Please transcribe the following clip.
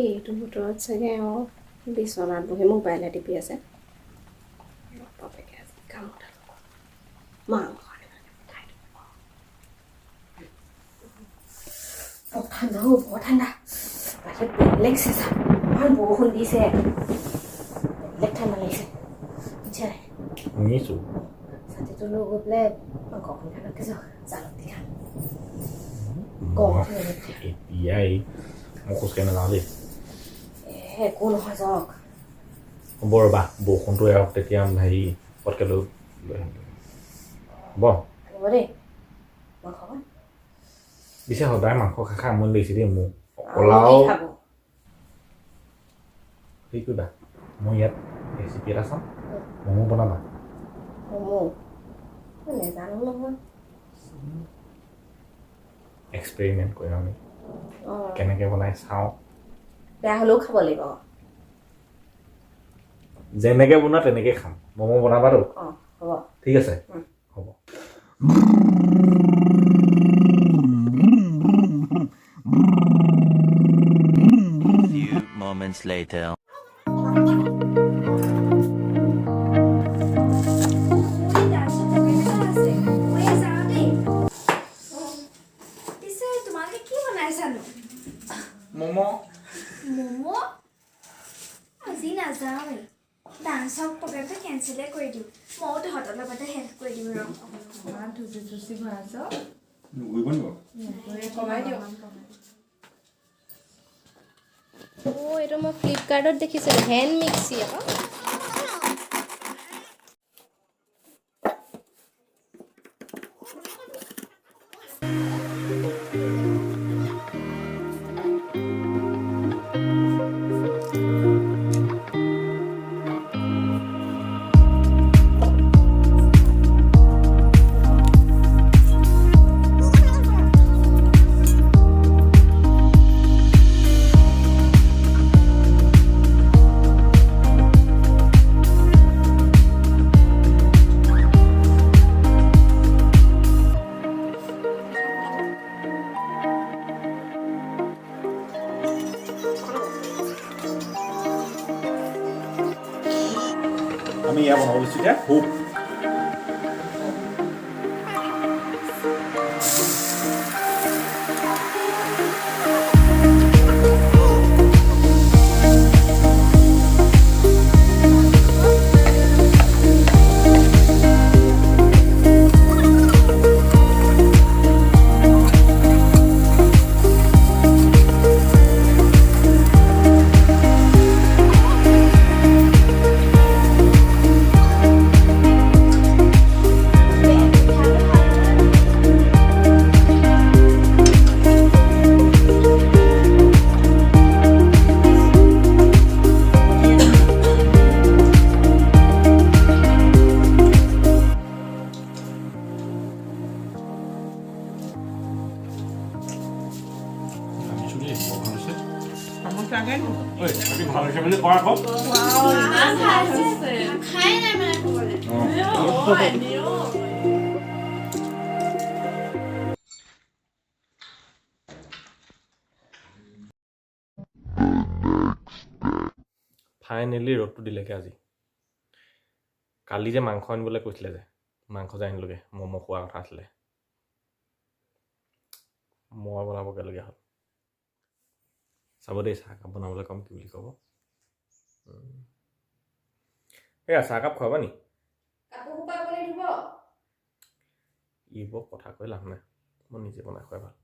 এইটো বতৰত চাগে বিচনাত বহি মোবাইলে টিপি আছে বাপেকে আজি কামত মাংস ঠাণ্ডা বৰ ঠাণ্ডা বাহিৰত বেলেগ চেঁচা ইমান বৰষুণ দিছে বেলেগ ঠাণ্ডা লাগিছে বুজিছা নাই শুনিছোঁ ছাতিটো লৈ গৈ পেলাই মাংসখন খাই ৰাখিছোঁ জালুক দি খাম গৰম এতিয়াই মই খোজকাঢ়ি নাযাওঁ দেই একো নহয় যাওক হ'ব ৰ'বা বৰষুণটো এৰক তেতিয়া হেৰি পটকৈ লৈ আহিম হ'ব আনিব দেই মাংসখন পিছে সদায় মাংস খাই আমনি লাগিছে দেই মোৰ অকলাও হেৰি কৰিবা মই ইয়াত ৰেচিপি এটা চাম ম'ম' বনাবা ম'ম' নেজানো নহয় এক্সপেৰিমেণ্ট কৰিম আমি কেনেকৈ বনাই চাওঁ বেয়া হ'লেও খাব লাগিব যেনেকৈ বনোৱা তেনেকৈ খাম ম'ম' বনাবাতো হ'ব ঠিক আছে হ'ব Few moments later. ম'ম' আজি নাযাওঁৱেই ডান্সৰ প্ৰগ্ৰেমটো কেঞ্চেলে কৰি দিওঁ ময়ো তহঁতৰ লগতে হেল্প কৰি দিম ৰ কমাই দিয়ক এইটো মই ফ্লিপকাৰ্টত দেখিছিলোঁ হেণ্ড মিক্সি আকৌ আমি ইয়াত বনাব লৈছোঁ এতিয়া হুপ ভাল হৈছে বুলি কোৱা আকৌ ফাইনেলি ৰ'দটো দিলেগৈ আজি কালি যে মাংস আনিবলৈ কৈছিলে যে মাংস যে আনিলোগৈ ম'ম' খোৱাৰ কথা আছিলে মই বনাবগৈলগীয়া হ'ল চাব দেই চাহকাপ বনাবলৈ কম কি বুলি ক'ব এয়া চাহকাপ খুৱাবা নি ইব কথা কৈ লাভ নাই মই নিজে বনাই খুৱাই ভাল